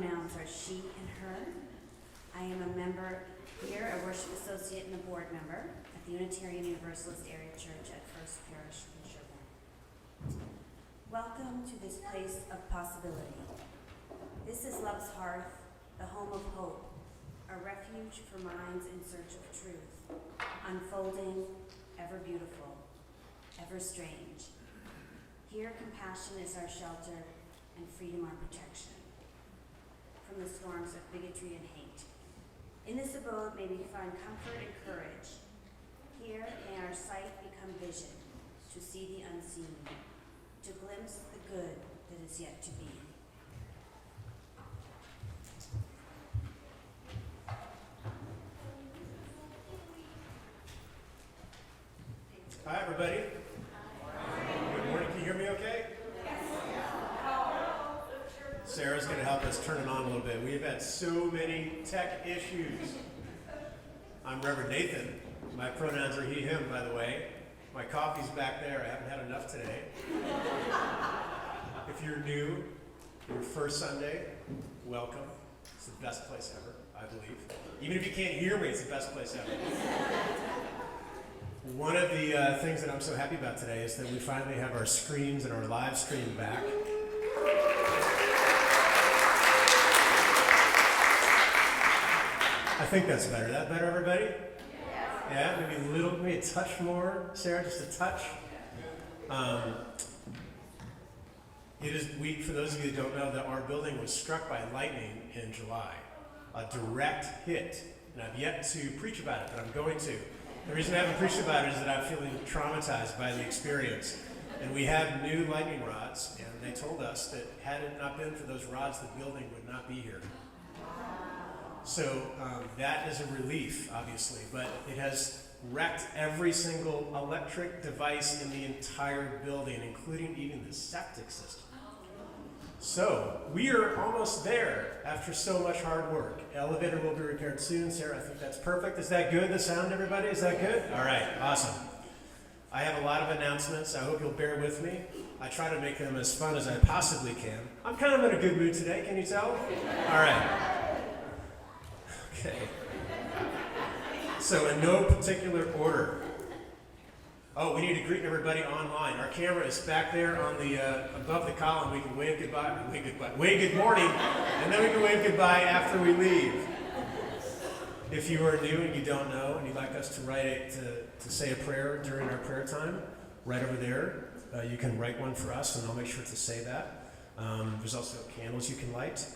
pronouns are she and her. I am a member here, a worship associate and a board member at the Unitarian Universalist Area Church at First Parish in Sherborne. Welcome to this place of possibility. This is Love's Hearth, the home of hope, a refuge for minds in search of truth, unfolding, ever beautiful, ever strange. Here, compassion is our shelter and freedom our protection from the storms of bigotry and hate. In this abode may we find comfort and courage. Here may our sight become vision, to see the unseen, to glimpse the good that is yet to be. Hi, everybody. Good morning. Can you hear me okay? Sarah's going to help us turn it on a little bit. We've had so many tech issues. I'm Reverend Nathan. My pronouns are he, him, by the way. My coffee's back there. I haven't had enough today. If you're new, your first Sunday, welcome. It's the best place ever, I believe. Even if you can't hear me, it's the best place ever. One of the things that I'm so happy about today is that we finally have our screens and our live stream back. I think that's better. Is that better, everybody? Yeah, maybe a touch more, Sarah, just a touch. For those of you that don't know, that our building was struck by lightning in July. A direct hit. And I've yet to preach about it, but I'm going to. The reason I haven't preached about it is that I'm feeling traumatized by the experience. And we have new lightning rods, and they told us that had it not been for those rods, the building would not be here. So that is a relief, obviously, but it has wrecked every single electric device in the entire building, including even the septic system. So we are almost there after so much hard work. Elevator will be repaired soon. Sarah, I think that's perfect. Is that good, the sound, everybody? Is that good? All right, awesome. I have a lot of announcements. I hope you'll bear with me. I try to make them as fun as I possibly can. I'm kind of in a good mood today, can you tell? All right. Okay. So in no particular order. Oh, we need to greet everybody online. Our camera is back there on the above the column. We can wave good morning, and then we can wave goodbye after we leave. If you are new and you don't know, and you'd like us to say a prayer during our prayer time, right over there, you can write one for us, and I'll make sure to say that. There's also candles you can light.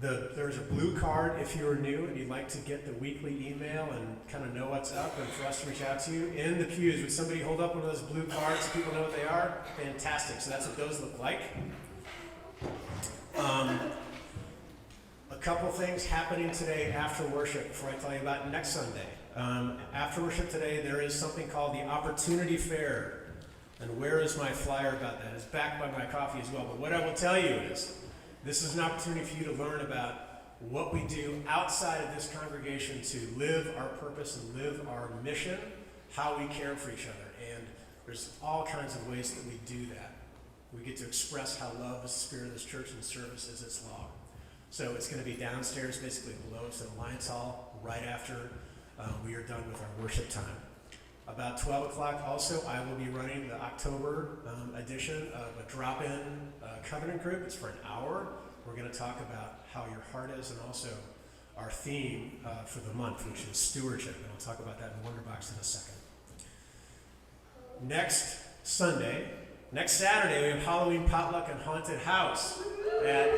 There's a blue card if you're new and you'd like to get the weekly email and kind of know what's up and for us to reach out to you. In the pews, would somebody hold up one of those blue cards so people know what they are? Fantastic. So that's what those look like. A couple things happening today after worship before I tell you about next Sunday. After worship today, there is something called the Opportunity Fair. And where is my flyer about that? It's backed by my coffee as well. But what I will tell you is, this is an opportunity for you to learn about what we do outside of this congregation to live our purpose and live our mission, how we care for each other. And there's all kinds of ways that we do that. We get to express how love is the spirit of this church and service is its law. So it's going to be downstairs, basically below us in Alliance Hall, right after we are done with our worship time. About 12 o'clock also, I will be running the October edition of a drop-in covenant group. It's for an hour. We're going to talk about how your heart is and also our theme for the month, which is stewardship. And I'll talk about that in Wonderbox in a second. Next Saturday, we have Halloween potluck and haunted house at,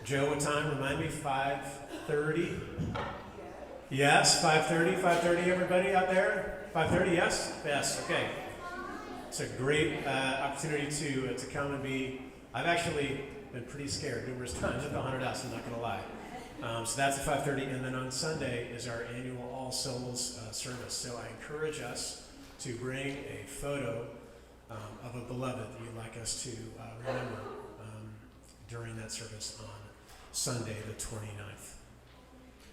Joe, what time? Remind me, 5:30? Yes, 5:30, everybody out there? 5:30, yes? Yes, okay. It's a great opportunity to come and be. I've actually been pretty scared numerous times at the haunted house, I'm not going to lie. So that's at 5:30, and then on Sunday is our annual All Souls service. So I encourage us to bring a photo of a beloved that you'd like us to remember during that service on Sunday the 29th.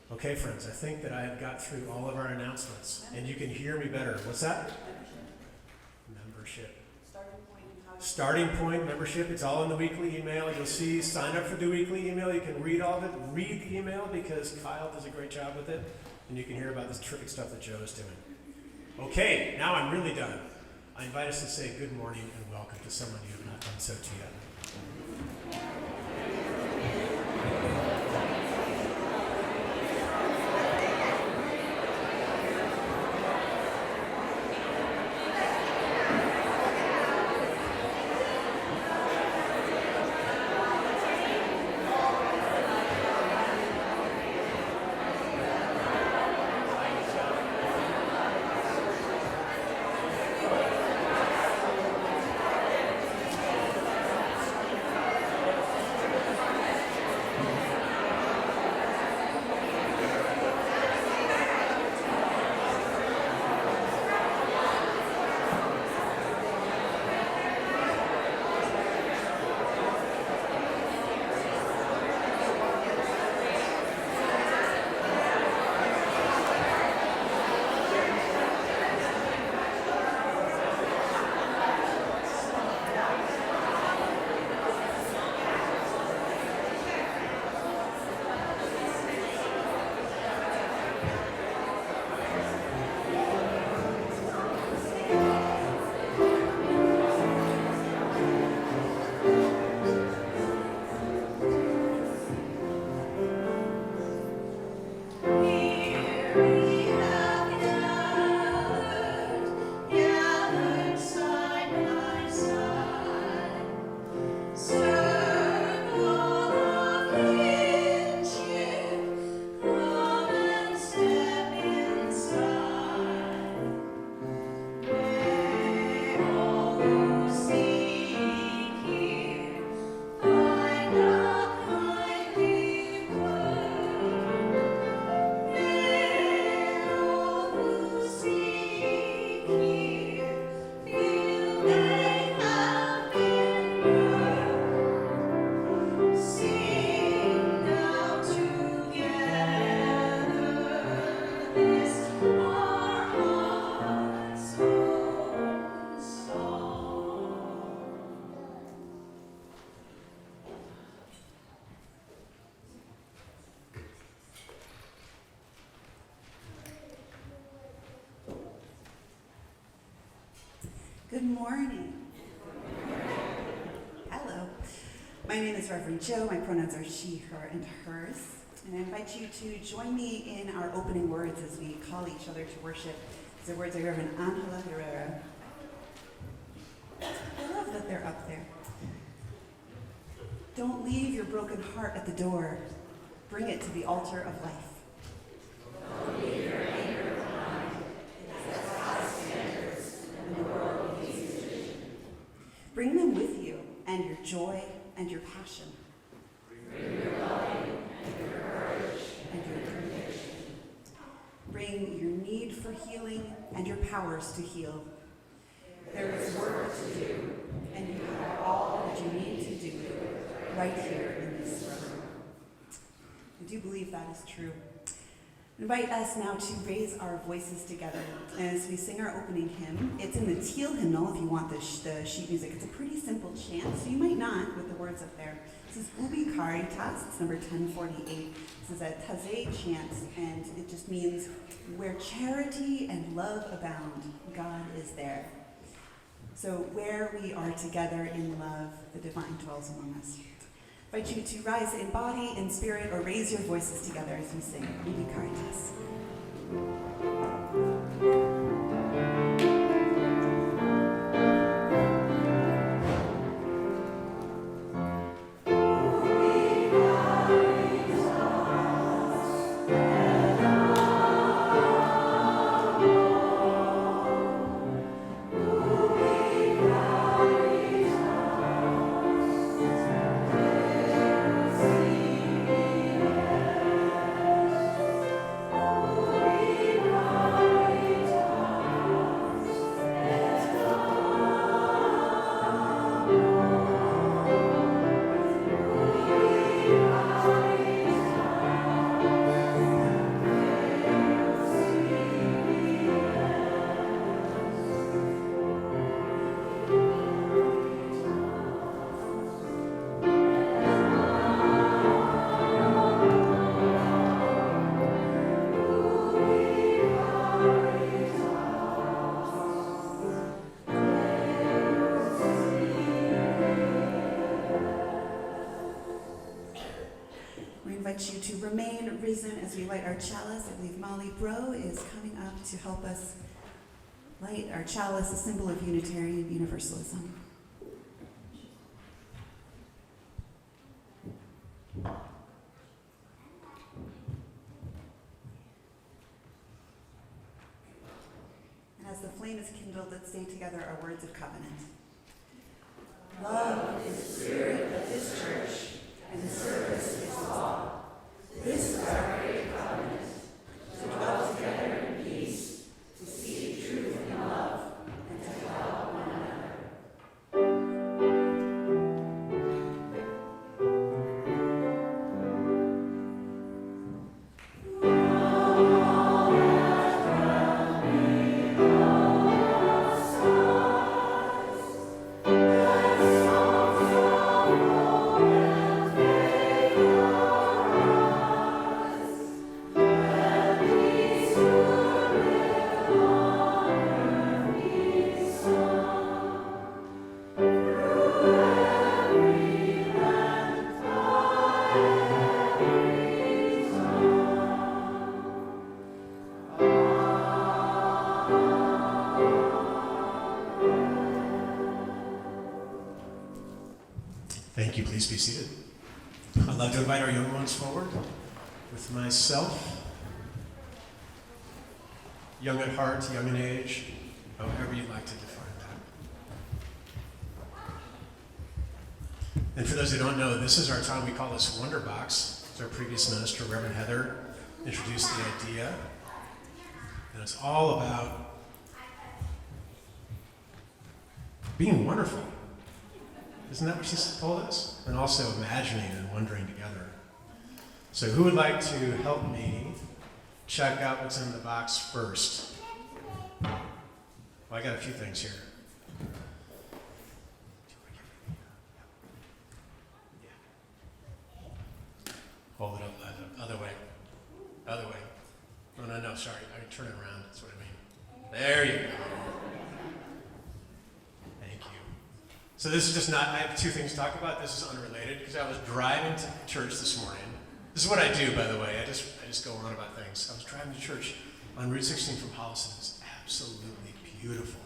Okay, friends, I think that I have got through all of our announcements, and you can hear me better. What's that? Membership. Starting point in how Starting Point membership. It's all in the weekly email. You'll see, sign up for the weekly email. You can read all of it. Read the email because Kyle does a great job with it. And you can hear about this terrific stuff that Joe is doing. Okay, now I'm really done. I invite us to say good morning and welcome to someone you have not done so to yet. Good morning. Hello. My name is Reverend Joe. My pronouns are she, her, and hers. And I invite you to join me in our opening words as we call each other to worship. The words are Reverend Angela Herrera. I love that they're up there. Don't leave your broken heart at the door. Bring it to the altar of life. Don't leave your anger behind. It is God's standards, and the world needs his vision. Bring them with you, and your joy and your passion. Bring your loving and your courage and your conviction. Bring your need for healing and your powers to heal. There is work to do, and you have all that you need to do right here in this room. I do believe that is true. I invite us now to raise our voices together as we sing our opening hymn. It's in the teal hymnal if you want the sheet music. It's a pretty simple chant, so you might not with the words up there. This is Ubi Caritas, it's number 1048. This is a Taizé chant, and it just means where charity and love abound, God is there. So where we are together in love, the divine dwells among us. I invite you to rise in body, in spirit, or raise your voices together as we sing Ubi Caritas. Caritas. invite you to remain risen as we light our chalice. I believe Molly Bro is coming up to help us light our chalice, a symbol of Unitarian Universalism. And as the flame is kindled, let's say together our words of covenant. Love is the spirit of this church, and service is law. This is our great covenant, to dwell together in peace, to seek truth in love, and to help one another. Thank you. Please be seated. I'd love to invite our young ones forward with myself. Young at heart, young in age, however you'd like to define that. And for those who don't know, this is our time. We call this Wonder Box. As our previous minister, Reverend Heather, introduced the idea. And it's all about being wonderful. Isn't that what she told us? And also imagining and wondering together. So who would like to help me check out what's in the box first? Well, I got a few things here. Hold it up, other way. Other way. Oh, no, sorry. I can turn it around. That's what I mean. There you go. So this is just not, I have two things to talk about. This is unrelated because I was driving to church this morning. This is what I do, by the way. I just go on about things. I was driving to church on Route 16 from Holliston. It's absolutely beautiful.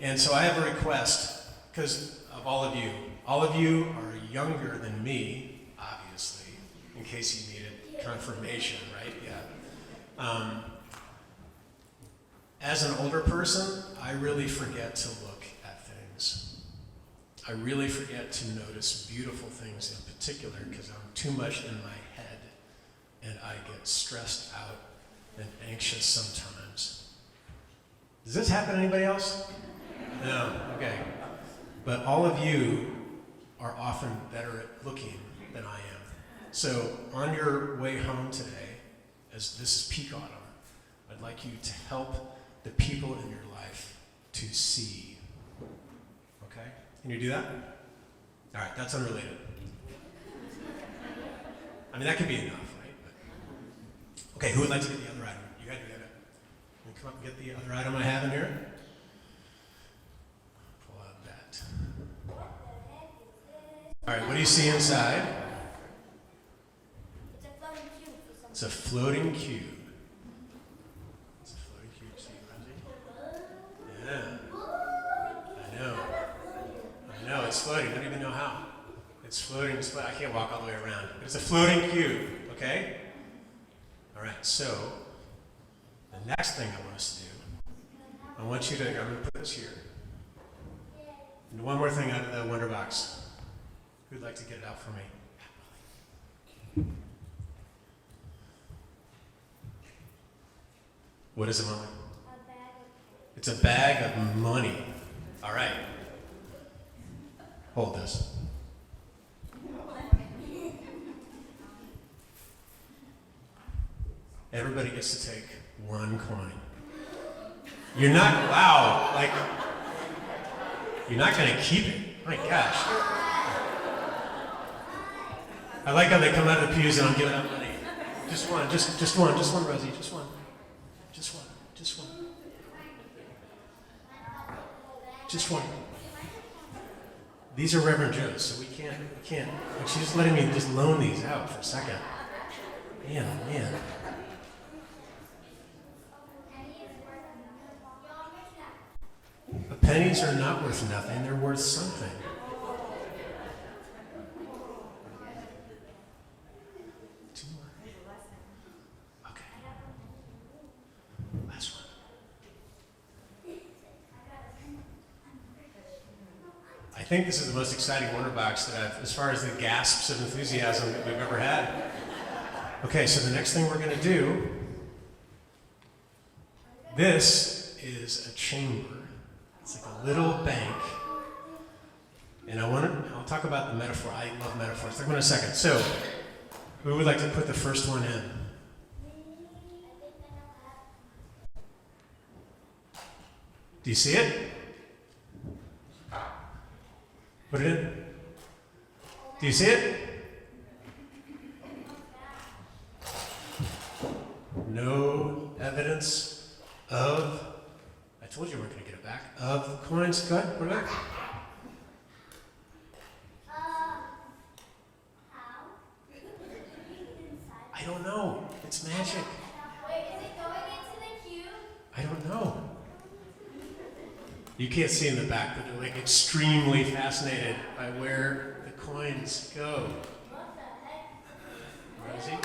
And so I have a request because of all of you. All of you are younger than me, obviously, in case you needed confirmation, right? Yeah. As an older person, I really forget to look. I really forget to notice beautiful things in particular because I'm too much in my head and I get stressed out and anxious sometimes. Does this happen to anybody else? No, okay. But all of you are often better at looking than I am. So on your way home today, as this is peak autumn, I'd like you to help the people in your life to see. Okay? Can you do that? All right, that's unrelated. I mean, that could be enough, right? But, okay, who would like to get the other item? You guys get it. Can you come up and get the other item I have in here? Pull out that. All right, what do you see inside? It's a floating cube. It's a floating cube. See, Ramsey? Yeah. I know. No, it's floating. I don't even know how. It's floating. I can't walk all the way around. But it's a floating cube, okay? All right, so the next thing I want us to do, I'm going to put this here. And one more thing out of the Wonder Box. Who'd like to get it out for me? What is it, Molly? It's a bag of money. All right. Hold this. Everybody gets to take one coin. You're not, wow, like, you're not going to keep it. My gosh. I like how they come out of the pews and I'm giving out money. Just one, Rosie, just one. These are Reverend Joe's, so we can't, like, she's just letting me just loan these out for a second. Man, oh man. The pennies are not worth nothing, they're worth something. Two more. Okay. Last one. I think this is the most exciting wonder box that I've, as far as the gasps of enthusiasm that we've ever had. Okay, so the next thing we're going to do, this is a chamber. It's like a little bank. And I'll talk about the metaphor. I love metaphors. Talk about in a second. So, who would like to put the first one in? Do you see it? Put it in. Do you see it? No evidence of, I told you we weren't going to get it back, of the coins. Go ahead, put it back. I don't know. It's magic. Wait, is it going into the cube? I don't know. You can't see in the back, but they're like extremely fascinated by where the coins go. What the heck? Where is he?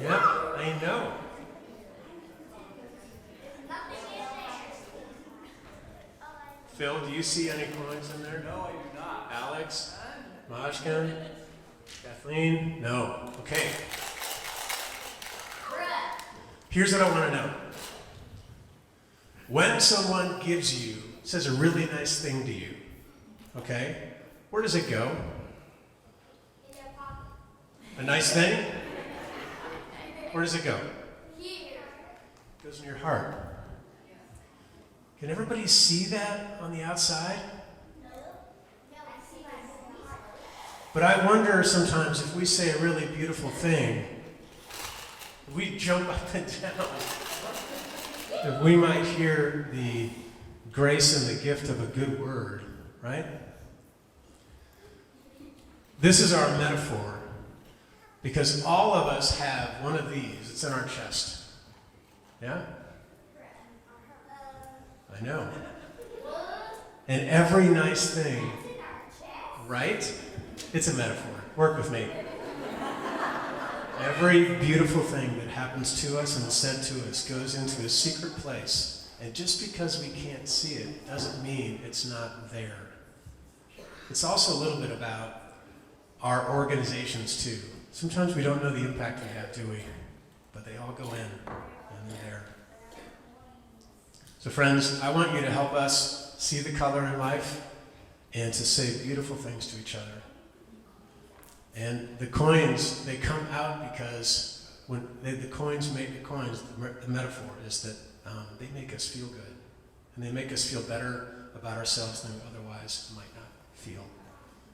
Yeah, I know. Nothing is there. Phil, do you see any coins in there? No, I do not. Alex? Majkan? Kathleen? No. Okay. Here's what I want to know. When someone says a really nice thing to you, okay, where does it go? In their pocket. A nice thing? Where does it go? Here. It goes in your heart. Can everybody see that on the outside? No, I see my heart. But I wonder sometimes if we say a really beautiful thing, if we jump up and down, if we might hear the grace and the gift of a good word, right? This is our metaphor because all of us have one of these. It's in our chest. Yeah? I know. And every nice thing, right? It's a metaphor. Work with me. Every beautiful thing that happens to us and is said to us goes into a secret place. And just because we can't see it doesn't mean it's not there. It's also a little bit about our organizations too. Sometimes we don't know the impact we have, do we? But they all go in and they're there. So friends, I want you to help us see the color in life and to say beautiful things to each other. And the coins, they come out because when the coins make the coins, the metaphor is that they make us feel good. And they make us feel better about ourselves than we otherwise might not feel.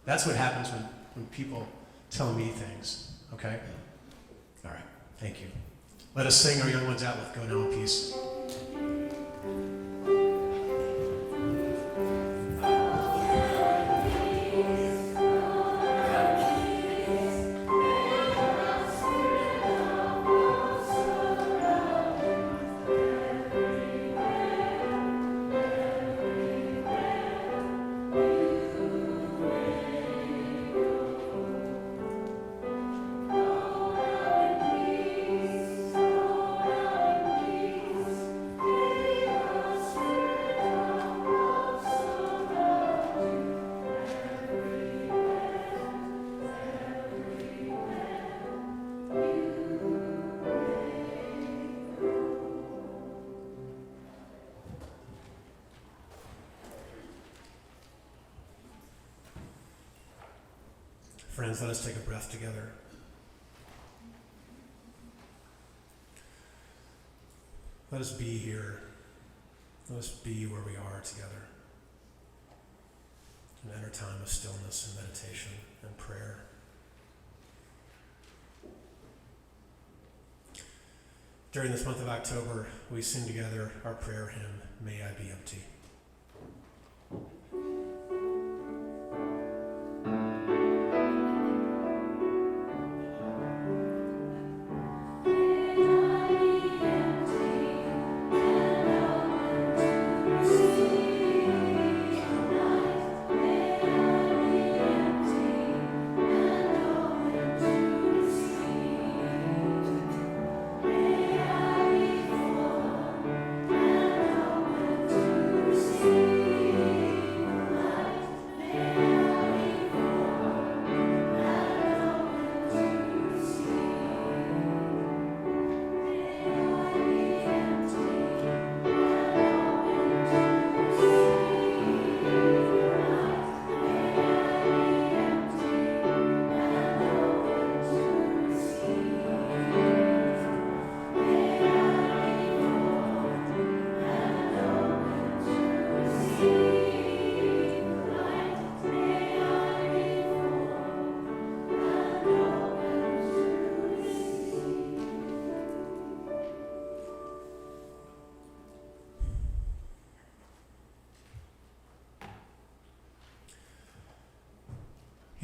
That's what happens when people tell me things, okay? All right, thank you. Let us sing our young ones out with Go Now in Peace. Friends, let us take a breath together. Let us be here. Let us be where we are together. And enter time of stillness and meditation and prayer. During this month of October, we sing together our prayer hymn, May I Be Empty.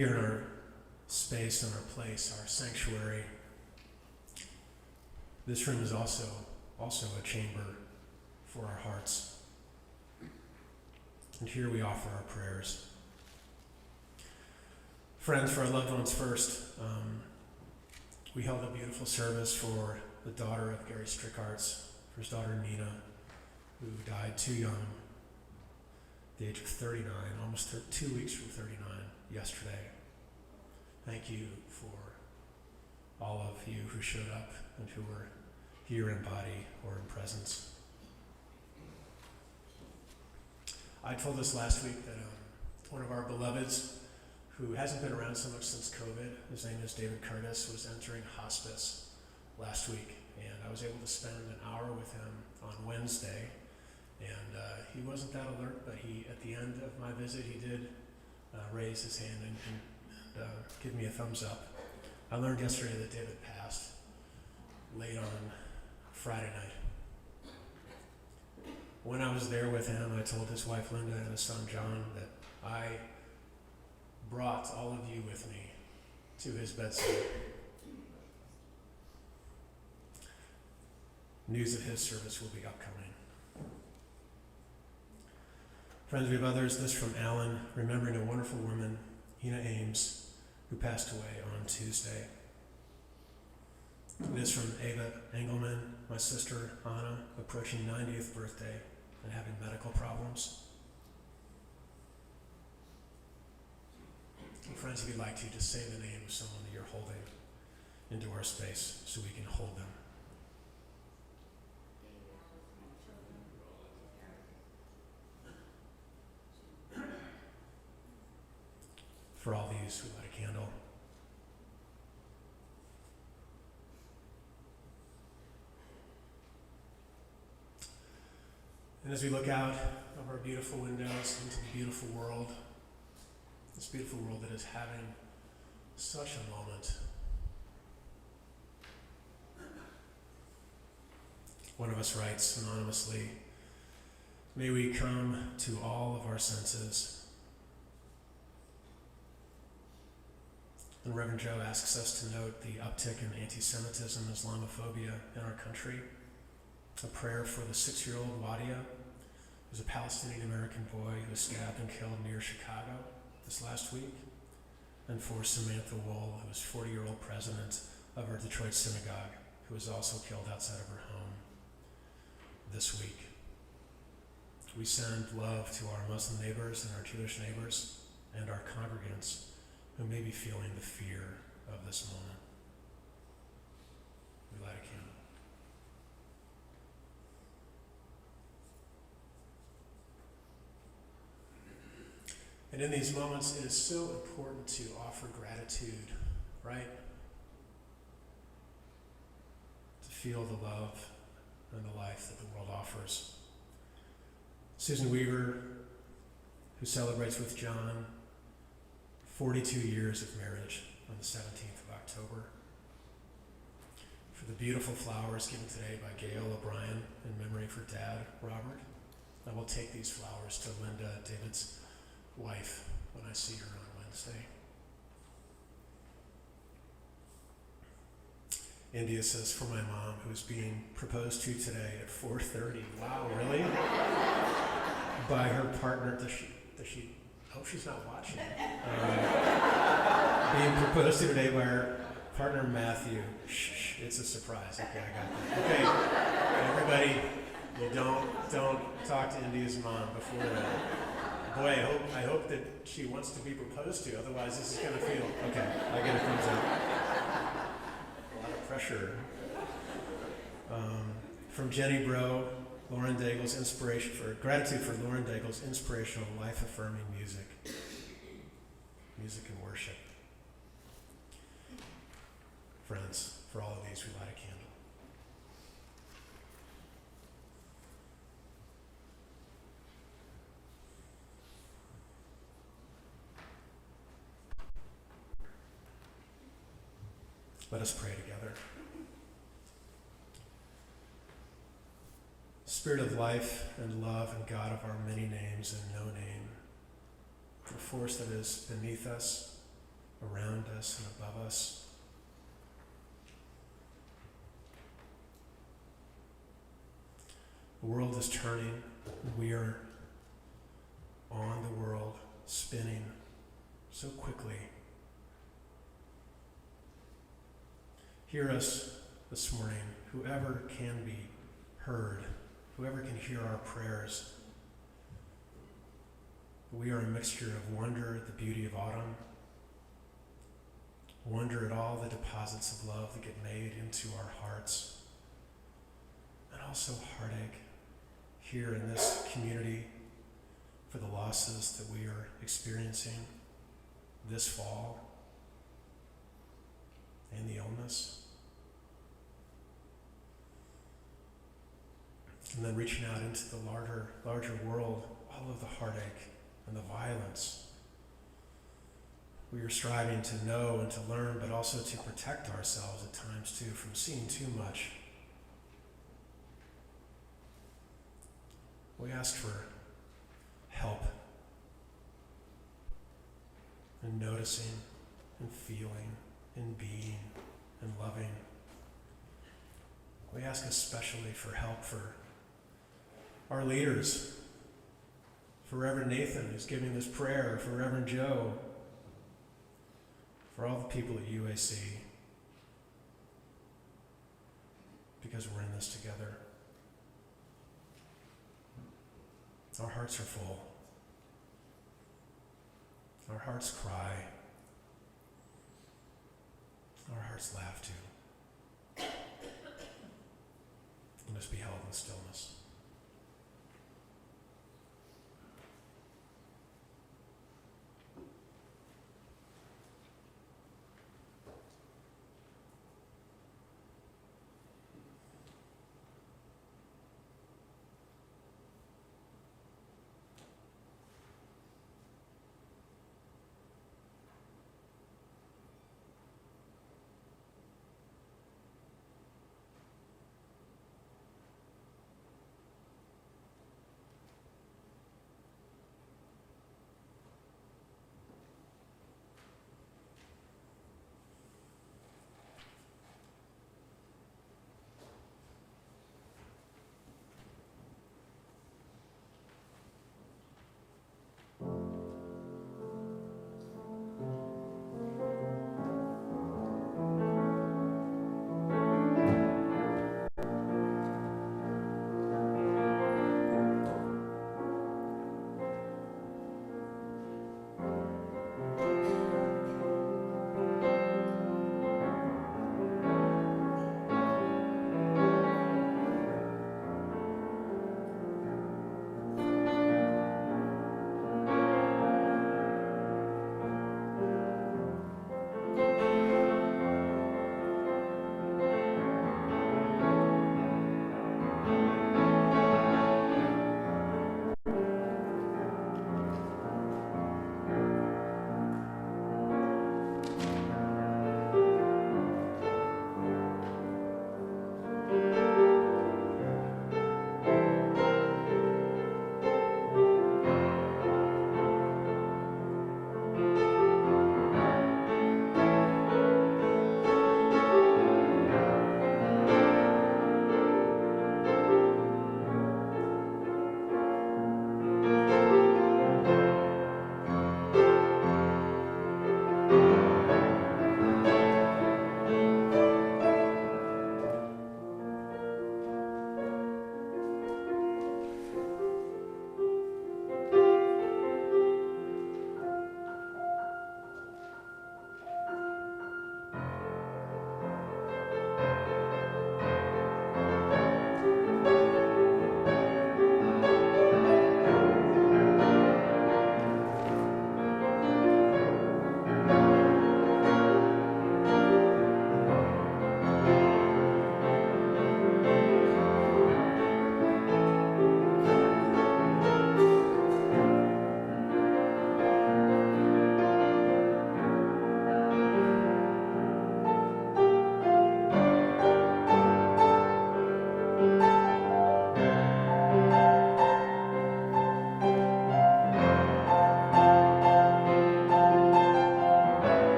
here in our space and our place, our sanctuary. This room is also a chamber for our hearts. And here we offer our prayers. Friends, for our loved ones first, we held a beautiful service for the daughter of Gary Strickart's, for his daughter Nina, who died too young, at the age of 39, almost 2 weeks from 39, yesterday. Thank you for all of you who showed up and who were here in body or in presence. I told us last week that one of our beloveds, who hasn't been around so much since COVID, his name is David Curtis, was entering hospice last week. And I was able to spend an hour with him on Wednesday. And he wasn't that alert, but at the end of my visit, he did raise his hand and give me a thumbs up. I learned yesterday that David passed late on Friday night. When I was there with him, I told his wife Linda and his son John that I brought all of you with me to his bedside. News of his service will be upcoming. Friends, we have others. This from Alan, remembering a wonderful woman, Ina Ames, who passed away on Tuesday. This from Ava Engelman, my sister Anna, approaching 90th birthday and having medical problems. And friends, if you'd like to, just say the name of someone that you're holding into our space so we can hold them. For all these, we light a candle. And as we look out of our beautiful windows into the beautiful world, this beautiful world that is having such a moment, one of us writes anonymously, may we come to all of our senses. And Reverend Joe asks us to note the uptick in anti-Semitism and Islamophobia in our country. A prayer for the 6-year-old Wadia, who's a Palestinian-American boy who was stabbed and killed near Chicago this last week. And for Samantha Wool, who was 40-year-old president of our Detroit synagogue, who was also killed outside of her home this week. We send love to our Muslim neighbors and our Jewish neighbors and our congregants who may be feeling the fear of this moment. We light a candle. And in these moments, it is so important to offer gratitude, right? To feel the love and the life that the world offers. Susan Weaver, who celebrates with John 42 years of marriage on the 17th of October. For the beautiful flowers given today by Gail O'Brien in memory of her dad, Robert. I will take these flowers to Linda, David's wife, when I see her on Wednesday. India says, for my mom, who's being proposed to today at 4:30. Wow, really? By her partner. Does she? Hope she's not watching. Being proposed to today by her partner Matthew. Shh, it's a surprise. Okay, I got that. Okay, everybody, you don't talk to India's mom before that. Boy, I hope that she wants to be proposed to. Otherwise, this is gonna feel okay. I get a thumbs up. A lot of pressure. From Jenny Bro. Lauren Daigle's gratitude for Lauren Daigle's inspirational, life-affirming music and worship. Friends, for all of these, we light a candle. Let us pray together. Spirit of life and love and God of our many names and no name, the force that is beneath us around us and above us. The world is turning. We are on the world, spinning so quickly. Hear us this morning, whoever can be heard, whoever can hear our prayers. We are a mixture of wonder at the beauty of autumn, wonder at all the deposits of love that get made into our hearts, and also heartache here in this community for the losses that we are experiencing this fall and the illness. And then reaching out into the larger world, all of the heartache and the violence. We are striving to know and to learn, but also to protect ourselves at times too from seeing too much. We ask for help in noticing and feeling and being and loving. We ask especially for help for our leaders, for Reverend Nathan who's giving this prayer, for Reverend Joe, for all the people at UAC, because we're in this together. Our hearts are full. Our hearts cry. Our hearts laugh too. Let us be held in stillness.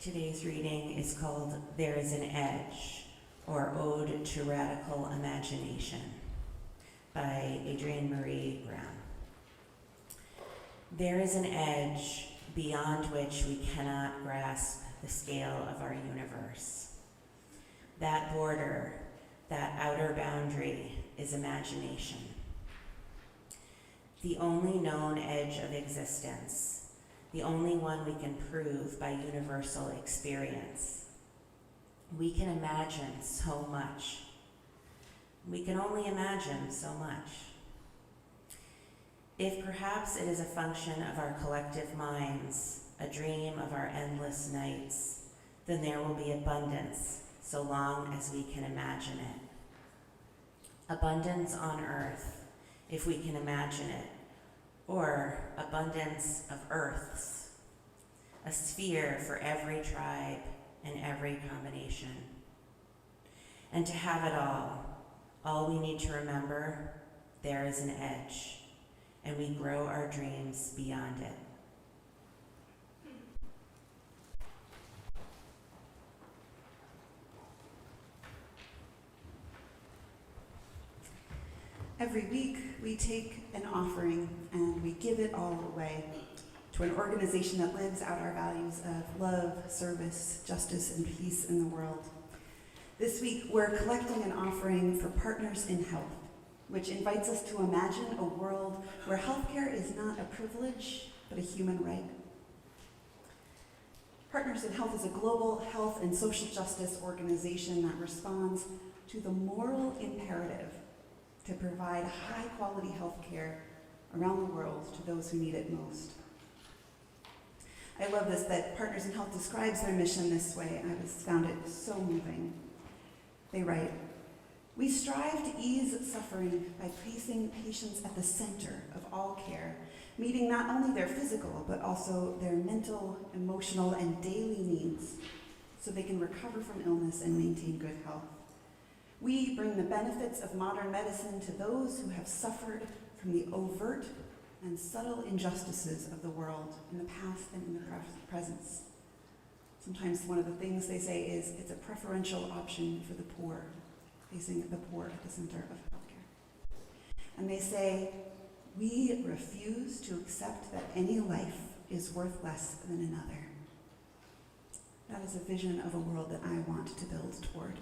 Today's reading is called There is an Edge, or Ode to Radical Imagination, by Adrienne Marie Brown. There is an edge beyond which we cannot grasp the scale of our universe. That border, that outer boundary, is imagination. The only known edge of existence, the only one we can prove by universal experience. We can imagine so much. We can only imagine so much. If perhaps it is a function of our collective minds, a dream of our endless nights, then there will be abundance so long as we can imagine it. Abundance on earth, if we can imagine it, or abundance of earths, a sphere for every tribe and every combination. And to have it all we need to remember, there is an edge, and we grow our dreams beyond it. Every week, we take an offering and we give it all away to an organization that lives out our values of love, service, justice, and peace in the world. This week, we're collecting an offering for Partners in Health, which invites us to imagine a world where healthcare is not a privilege, but a human right. Partners in Health is a global health and social justice organization that responds to the moral imperative to provide high-quality health care around the world to those who need it most. I love this, that Partners in Health describes their mission this way. I found it so moving. They write, "We strive to ease suffering by placing patients at the center of all care, meeting not only their physical, but also their mental, emotional, and daily needs, so they can recover from illness and maintain good health. We bring the benefits of modern medicine to those who have suffered from the overt and subtle injustices of the world in the past and in the present. Sometimes one of the things they say is it's a preferential option for the poor, placing the poor at the center of healthcare. And they say, we refuse to accept that any life is worth less than another." That is a vision of a world that I want to build toward.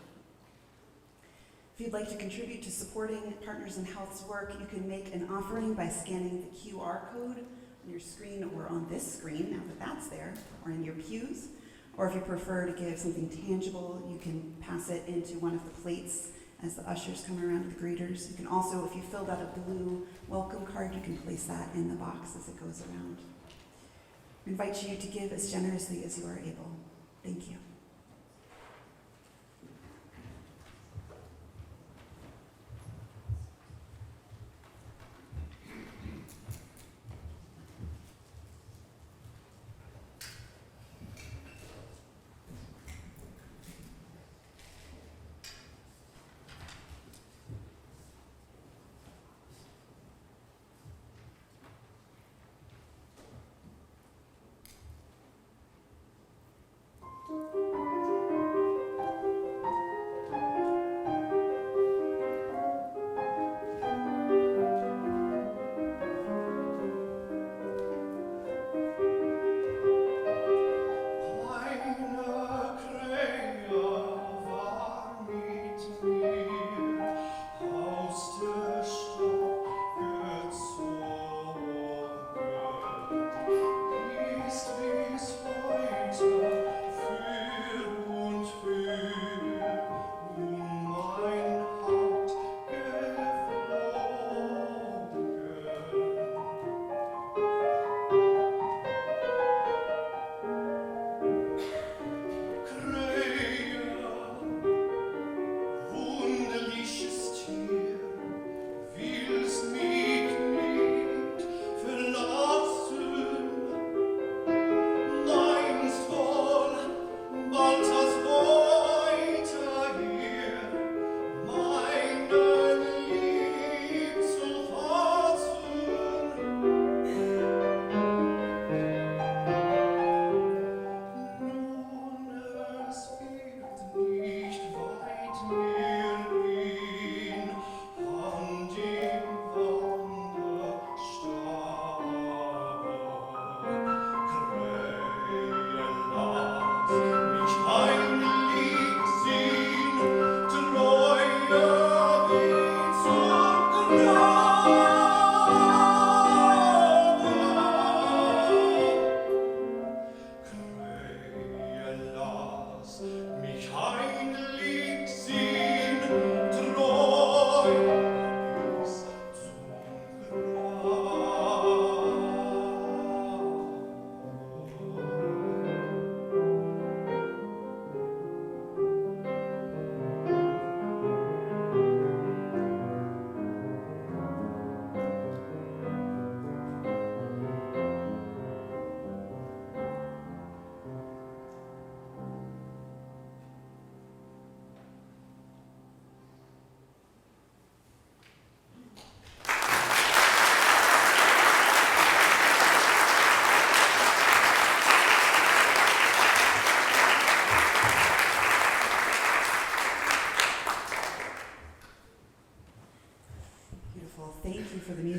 If you'd like to contribute to supporting Partners in Health's work, you can make an offering by scanning the QR code on your screen or on this screen, now that that's there, or in your pews. Or if you prefer to give something tangible, you can pass it into one of the plates as the ushers come around with the greeters. You can also, if you filled out a blue welcome card, you can place that in the box as it goes around. I invite you to give as generously as you are able. Thank you.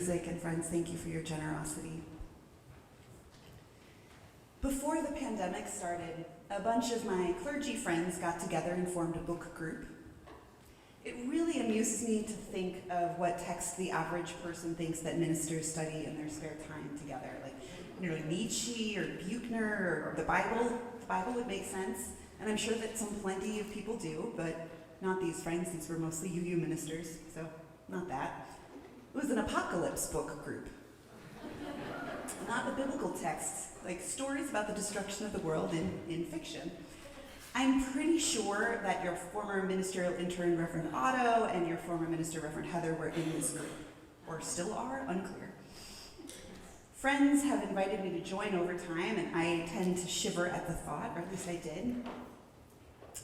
music, and friends, thank you for your generosity. Before the pandemic started, a bunch of my clergy friends got together and formed a book group. It really amuses me to think of what text the average person thinks that ministers study in their spare time together. Like, Nietzsche or Buchner or the Bible. The Bible would make sense, and I'm sure that plenty of people do, but not these friends. These were mostly UU ministers, so not that. It was an apocalypse book group. Not the biblical texts, like stories about the destruction of the world in fiction. I'm pretty sure that your former ministerial intern, Reverend Otto, and your former minister, Reverend Heather, were in this group, or still are, unclear. Friends have invited me to join over time, and I tend to shiver at the thought, or at least I did.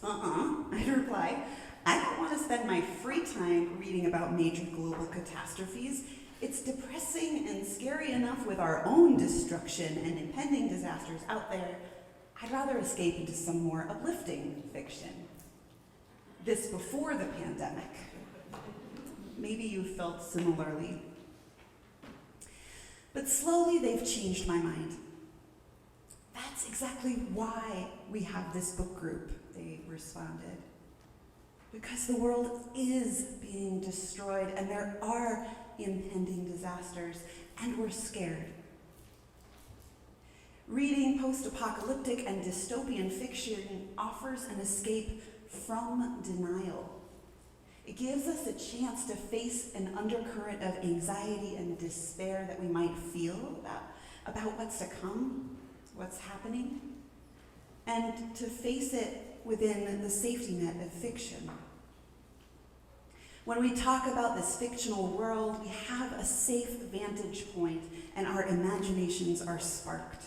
I'd reply, I don't want to spend my free time reading about major global catastrophes. It's depressing and scary enough with our own destruction and impending disasters out there. I'd rather escape into some more uplifting fiction. This before the pandemic. Maybe you felt similarly. But slowly they've changed my mind. That's exactly why we have this book group, they responded. Because the world is being destroyed and there are impending disasters, and we're scared. Reading post-apocalyptic and dystopian fiction offers an escape from denial. It gives us a chance to face an undercurrent of anxiety and despair that we might feel about what's to come, what's happening, and to face it within the safety net of fiction. When we talk about this fictional world, we have a safe vantage point and our imaginations are sparked.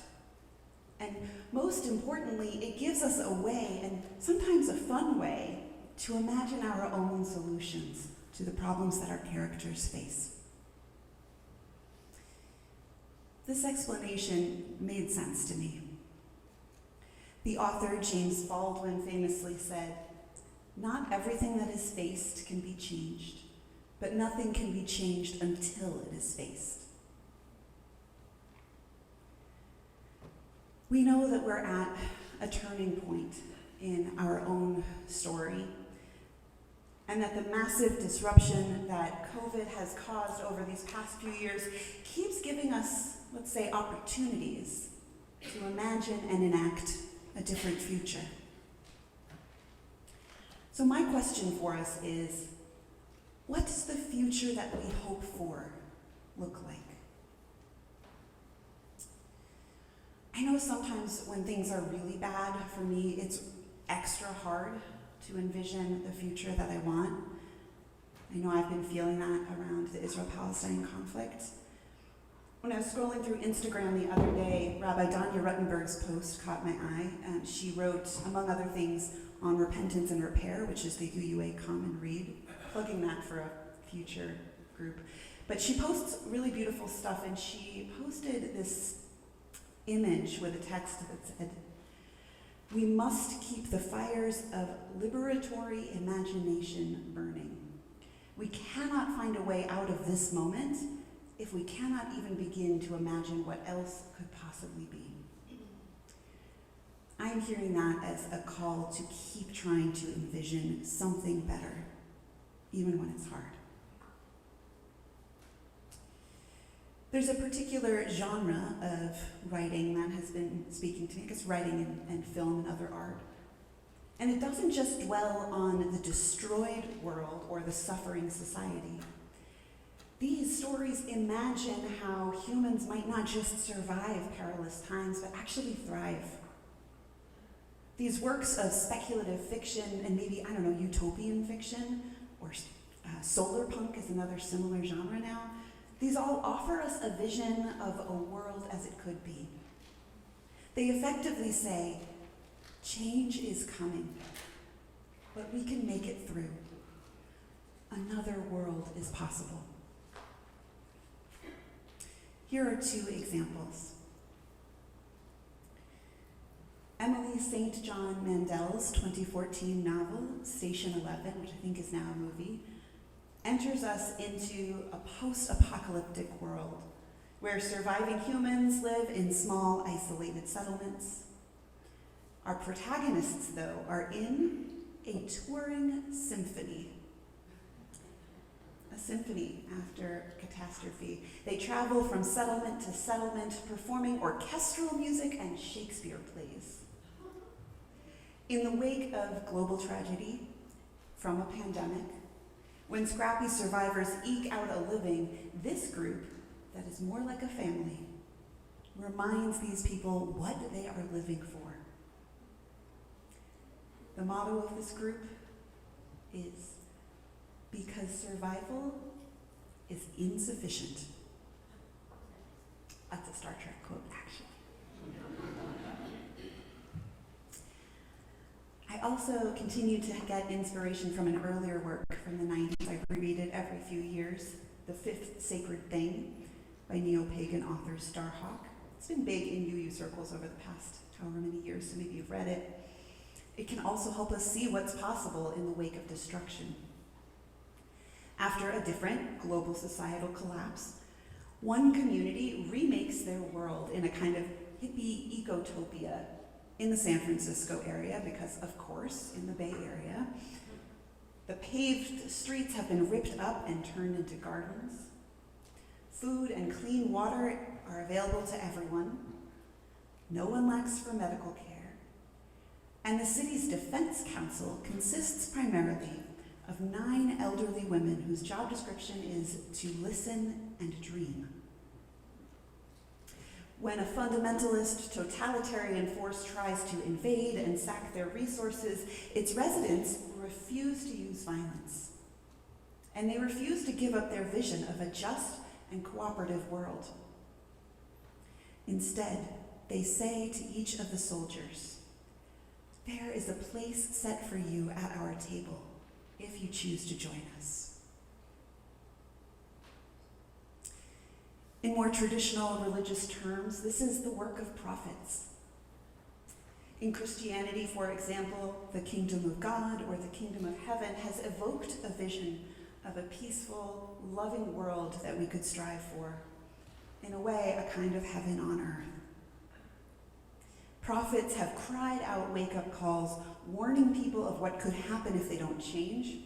And most importantly, it gives us a way, and sometimes a fun way, to imagine our own solutions to the problems that our characters face. This explanation made sense to me. The author James Baldwin famously said, "Not everything that is faced can be changed, but nothing can be changed until it is faced." We know that we're at a turning point in our own story, and that the massive disruption that COVID has caused over these past few years keeps giving us, let's say, opportunities to imagine and enact a different future. So my question for us is, what does the future that we hope for look like? I know sometimes when things are really bad, for me, it's extra hard to envision the future that I want. I know I've been feeling that around the Israel-Palestine conflict. When I was scrolling through Instagram the other day, Rabbi Danya Ruttenberg's post caught my eye. She wrote, among other things, on repentance and repair, which is the UUA Common Read, plugging that for a future group. But she posts really beautiful stuff, and she posted this image with a text that said, "We must keep the fires of liberatory imagination burning. We cannot find a way out of this moment if we cannot even begin to imagine what else could possibly be." I am hearing that as a call to keep trying to envision something better, even when it's hard. There's a particular genre of writing that has been speaking to me, I guess writing and film and other art. And it doesn't just dwell on the destroyed world or the suffering society. These stories imagine how humans might not just survive perilous times, but actually thrive. These works of speculative fiction and maybe, utopian fiction, or solar punk is another similar genre now. These all offer us a vision of a world as it could be. They effectively say, change is coming, but we can make it through. Another world is possible. Here are two examples. Emily St. John Mandel's 2014 novel, Station 11, which I think is now a movie, enters us into a post-apocalyptic world where surviving humans live in small, isolated settlements. Our protagonists, though, are in a touring symphony. A symphony after catastrophe. They travel from settlement to settlement, performing orchestral music and Shakespeare plays. In the wake of global tragedy from a pandemic, when scrappy survivors eke out a living, this group, that is more like a family, reminds these people what they are living for. The motto of this group is, because survival is insufficient. That's a Star Trek quote, actually. I also continue to get inspiration from an earlier work from the 90s. I reread it every few years, The Fifth Sacred Thing by neo-pagan author Starhawk. It's been big in UU circles over the past however many years, so maybe you've read it. It can also help us see what's possible in the wake of destruction. After a different global societal collapse, one community remakes their world in a kind of hippie ecotopia in the San Francisco area, because of course, in the Bay Area, the paved streets have been ripped up and turned into gardens. Food and clean water are available to everyone. No one lacks for medical care. And the city's defense council consists primarily of 9 elderly women whose job description is to listen and dream. When a fundamentalist, totalitarian force tries to invade and sack their resources, its residents refuse to use violence. And they refuse to give up their vision of a just and cooperative world. Instead, they say to each of the soldiers, "There is a place set for you at our table if you choose to join us." In more traditional religious terms, this is the work of prophets. In Christianity, for example, the kingdom of God or the kingdom of heaven has evoked a vision of a peaceful, loving world that we could strive for. In a way, a kind of heaven on earth. Prophets have cried out wake-up calls, warning people of what could happen if they don't change.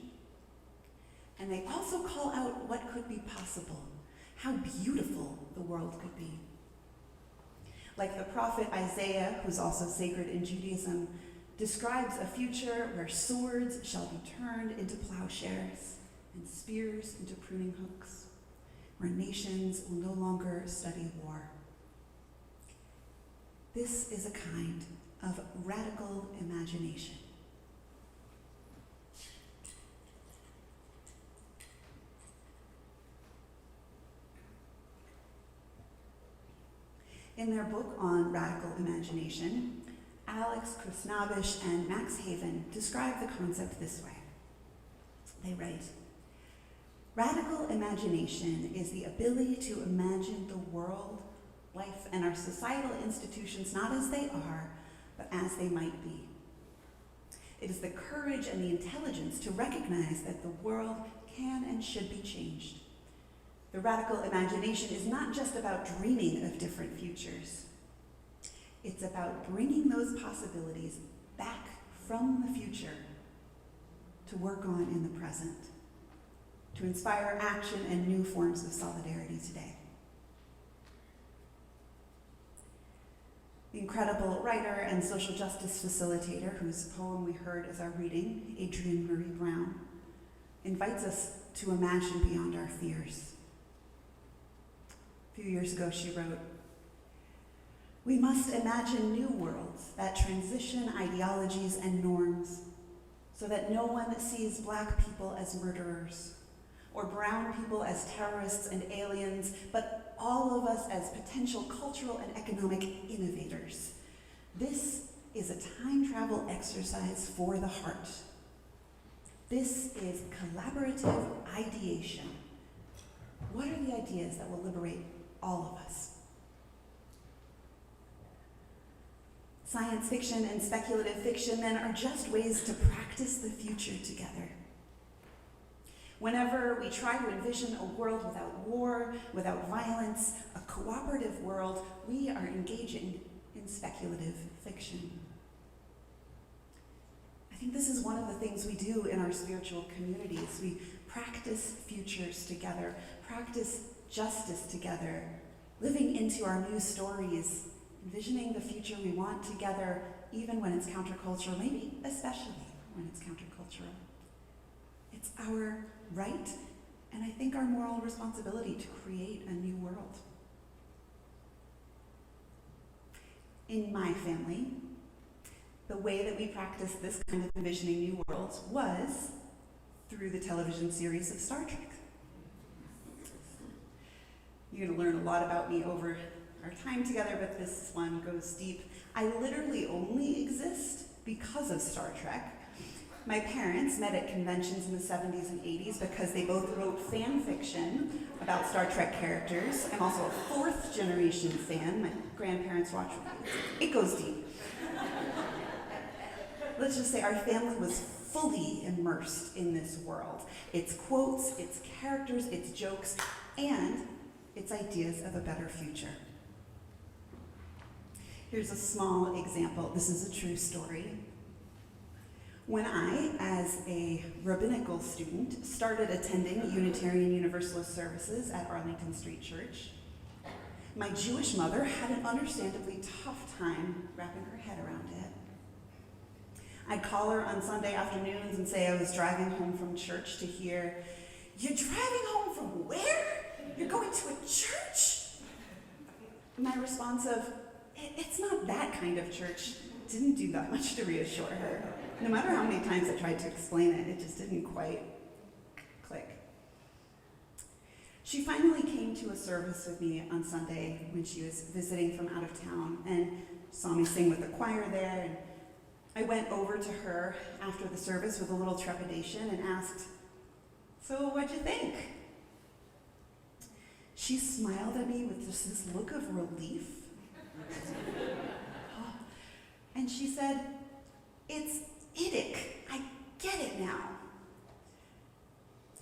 And they also call out what could be possible, how beautiful the world could be. Like the prophet Isaiah, who's also sacred in Judaism, describes a future where swords shall be turned into plowshares and spears into pruning hooks, where nations will no longer study war. This is a kind of radical imagination. In their book on radical imagination, Alex Krasnabish and Max Haven describe the concept this way. They write, "Radical imagination is the ability to imagine the world, life, and our societal institutions not as they are, but as they might be. It is the courage and the intelligence to recognize that the world can and should be changed. The radical imagination is not just about dreaming of different futures. It's about bringing those possibilities back from the future to work on in the present, to inspire action and new forms of solidarity today." The incredible writer and social justice facilitator, whose poem we heard as our reading, Adrienne Marie Brown, invites us to imagine beyond our fears. A few years ago, she wrote, "We must imagine new worlds that transition ideologies and norms so that no one sees Black people as murderers or brown people as terrorists and aliens, but all of us as potential cultural and economic innovators. This is a time travel exercise for the heart. This is collaborative ideation. What are the ideas that will liberate all of us?" Science fiction and speculative fiction, then, are just ways to practice the future together. Whenever we try to envision a world without war, without violence, a cooperative world, we are engaging in speculative fiction. I think this is one of the things we do in our spiritual communities. We practice futures together, practice justice together, living into our new stories, envisioning the future we want together, even when it's countercultural, maybe especially when it's countercultural. It's our right, and I think our moral responsibility to create a new world. In my family, the way that we practiced this kind of envisioning new worlds was through the television series of Star Trek. You're going to learn a lot about me over our time together, but this one goes deep. I literally only exist because of Star Trek. My parents met at conventions in the 70s and 80s because they both wrote fan fiction about Star Trek characters. I'm also a fourth generation fan. My grandparents watch with me. It goes deep. Let's just say our family was fully immersed in this world. Its quotes, its characters, its jokes, and its ideas of a better future. Here's a small example. This is a true story. When I, as a rabbinical student, started attending Unitarian Universalist services at Arlington Street Church, my Jewish mother had an understandably tough time wrapping her head around it. I'd call her on Sunday afternoons and say I was driving home from church to hear, "You're driving home from where? You're going to a church?" My response of, "It's not that kind of church," didn't do that much to reassure her. No matter how many times I tried to explain it, it just didn't quite click. She finally came to a service with me on Sunday when she was visiting from out of town and saw me sing with the choir there. And I went over to her after the service with a little trepidation and asked, "So what'd you think?" She smiled at me with just this look of relief. And she said, "It's IDIC. I get it now."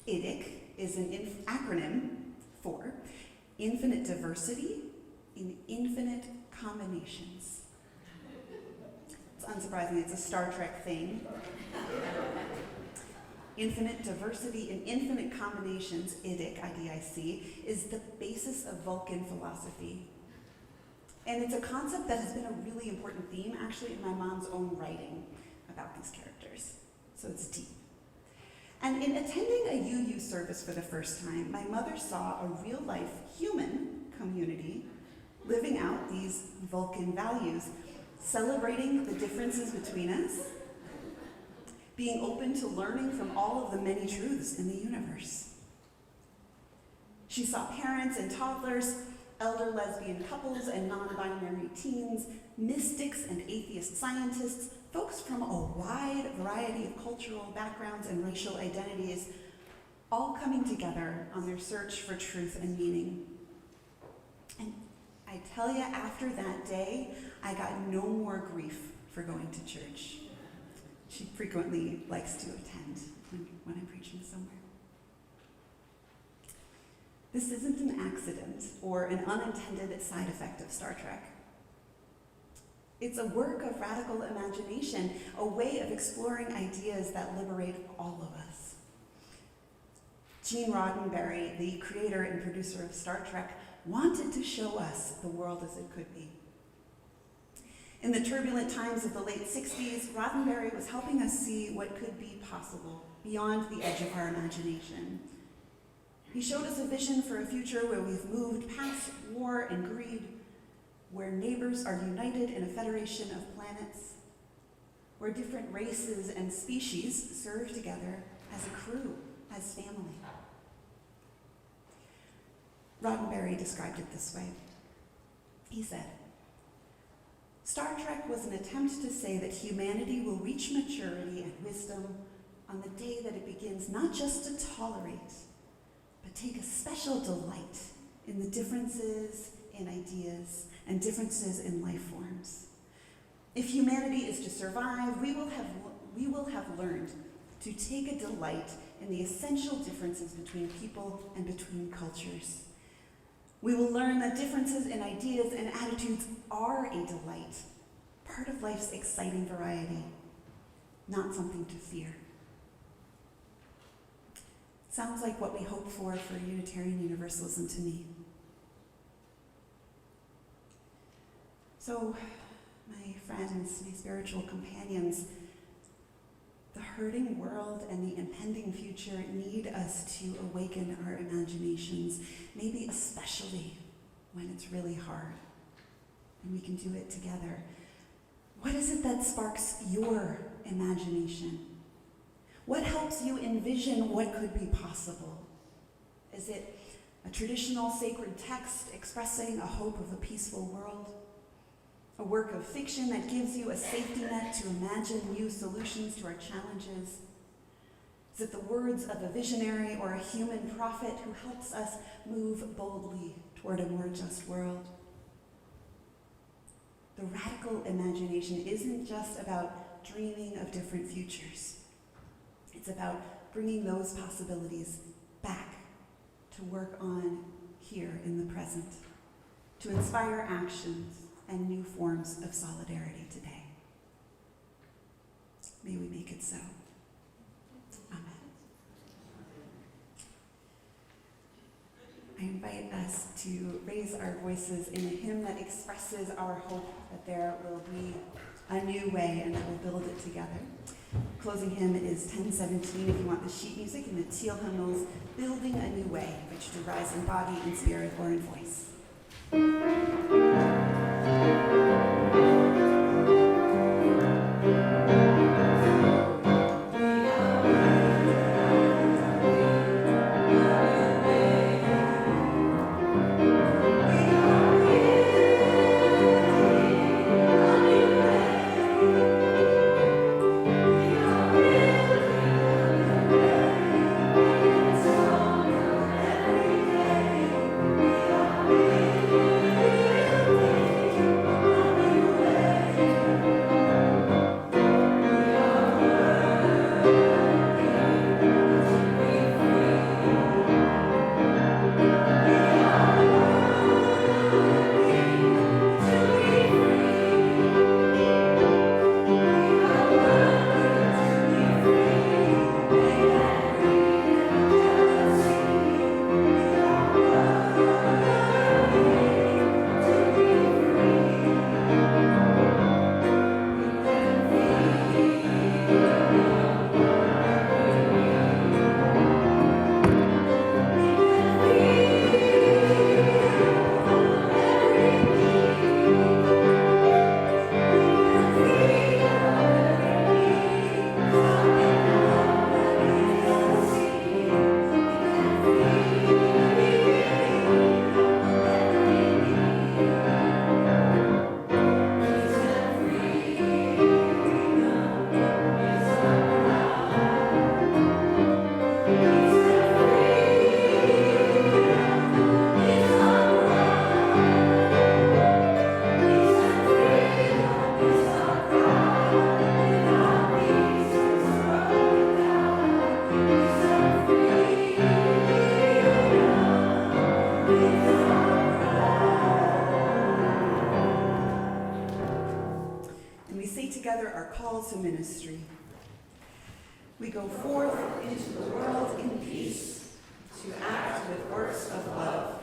IDIC is an acronym for Infinite Diversity in Infinite Combinations. It's unsurprising, it's a Star Trek thing. Infinite Diversity in Infinite Combinations, IDIC, I-D-I-C, is the basis of Vulcan philosophy. And it's a concept that has been a really important theme, actually, in my mom's own writing about these characters. So it's deep. And in attending a UU service for the first time, my mother saw a real-life human community living out these Vulcan values, celebrating the differences between us, being open to learning from all of the many truths in the universe. She saw parents and toddlers, elder lesbian couples and non-binary teens, mystics and atheist scientists, folks from a wide variety of cultural backgrounds and racial identities, all coming together on their search for truth and meaning. And I tell you, after that day, I got no more grief for going to church. She frequently likes to attend when I'm preaching somewhere. This isn't an accident or an unintended side effect of Star Trek. It's a work of radical imagination, a way of exploring ideas that liberate all of us. Gene Roddenberry, the creator and producer of Star Trek, wanted to show us the world as it could be. In the turbulent times of the late 60s, Roddenberry was helping us see what could be possible beyond the edge of our imagination. He showed us a vision for a future where we've moved past war and greed, where neighbors are united in a federation of planets, where different races and species serve together as a crew, as family. Roddenberry described it this way. He said, "Star Trek was an attempt to say that humanity will reach maturity and wisdom on the day that it begins not just to tolerate, but take a special delight in the differences in ideas and differences in life forms. If humanity is to survive, we will have learned to take a delight in the essential differences between people and between cultures. We will learn that differences in ideas and attitudes are a delight, part of life's exciting variety, not something to fear. Sounds like what we hope for Unitarian Universalism to me. So, my friends, my spiritual companions, the hurting world and the impending future need us to awaken our imaginations, maybe especially when it's really hard, and we can do it together. What is it that sparks your imagination? What helps you envision what could be possible? Is it a traditional sacred text expressing a hope of a peaceful world? A work of fiction that gives you a safety net to imagine new solutions to our challenges? Is it the words of a visionary or a human prophet who helps us move boldly toward a more just world? The radical imagination isn't just about dreaming of different futures. It's about bringing those possibilities back to work on here in the present, to inspire actions and new forms of solidarity today. May we make it so. Amen. I invite us to raise our voices in a hymn that expresses our hope that there will be a new way and that we'll build it together. Closing hymn is 1017 if you want the sheet music, and the teal hymnals, Building a New Way, which to rise in body, in spirit, or in voice. To ministry. We go forth into the world in peace, to act with works of love,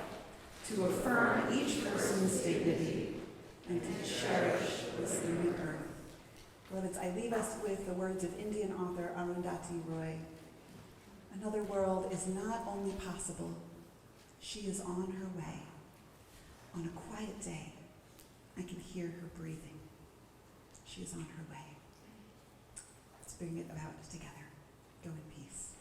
to affirm each person's dignity, and to cherish this new earth. Beloveds, I leave us with the words of Indian author Arundhati Roy. Another world is not only possible, she is on her way. On a quiet day, I can hear her breathing. She is on her way. Let's bring it about together. Go in peace.